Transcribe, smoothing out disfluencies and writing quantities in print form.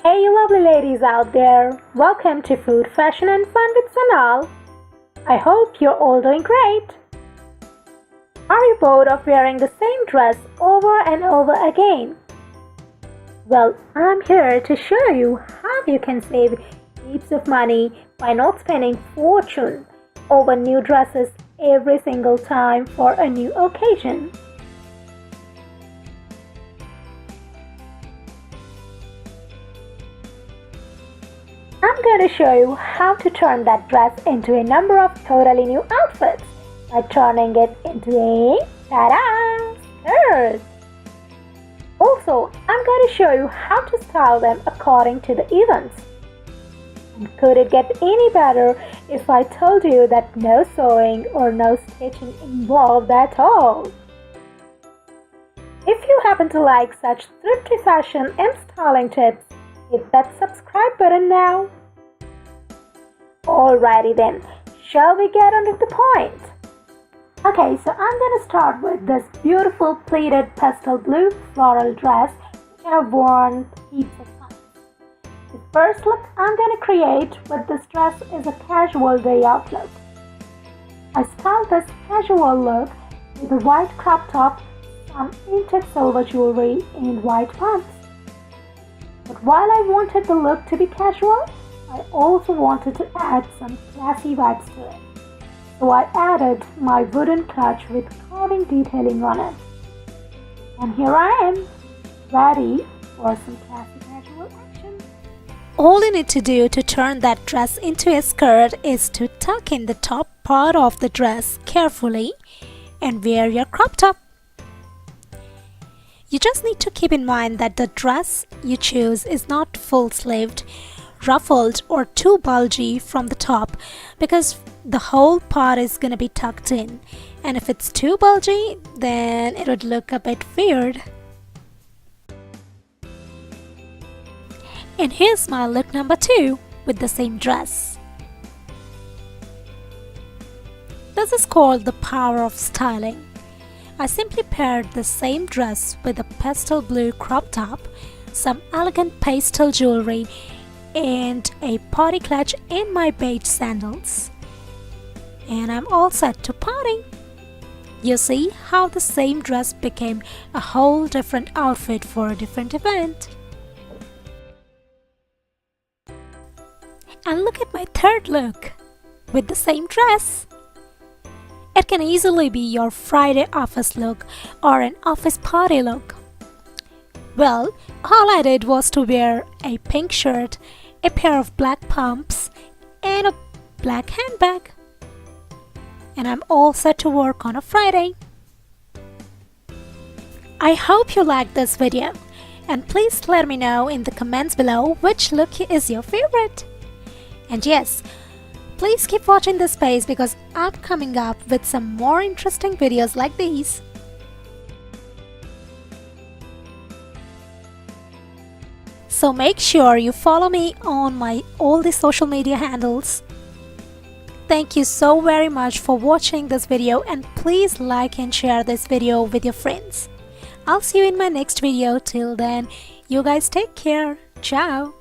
Hey you lovely ladies out there, welcome to Food, Fashion and Fun with Sonal. I hope you're all doing great. Are you bored of wearing the same dress over and over again? Well, I'm here to show you how you can save heaps of money by not spending fortune over new dresses every single time for a new occasion. I'm going to show you how to turn that dress into a number of totally new outfits by turning it into a ta-da skirt. Also, I'm going to show you how to style them according to the events. And could it get any better if I told you that no sewing or no stitching involved at all? If you happen to like such thrifty fashion and styling tips, hit that subscribe button now. Alrighty then, shall we get on to the point? Okay, so I'm going to start with this beautiful pleated pastel blue floral dress which I have worn heaps of times. The first look I'm going to create with this dress is a casual day out look. I styled this casual look with a white crop top, some intricate silver jewelry and white pants. But while I wanted the look to be casual, I also wanted to add some classy vibes to it. So I added my wooden clutch with carving detailing on it. And here I am, ready for some classy casual action. All you need to do to turn that dress into a skirt is to tuck in the top part of the dress carefully and wear your crop top. You just need to keep in mind that the dress you choose is not full-sleeved, ruffled or too bulgy from the top because the whole part is gonna be tucked in, and if it's too bulgy then it would look a bit weird. And here's my look number 2 with the same dress. This is called the power of styling. I simply paired the same dress with a pastel blue crop top, some elegant pastel jewelry and a party clutch and my beige sandals. And I'm all set to party. You see how the same dress became a whole different outfit for a different event. And look at my third look with the same dress. It can easily be your Friday office look or an office party look. Well, all I did was to wear a pink shirt, a pair of black pumps, and a black handbag. And I'm all set to work on a Friday. I hope you liked this video, and please let me know in the comments below which look is your favorite. And yes, please keep watching this space because I'm coming up with some more interesting videos like these. So make sure you follow me on all the social media handles. Thank you so very much for watching this video, and please like and share this video with your friends. I'll see you in my next video. Till then, you guys take care. Ciao.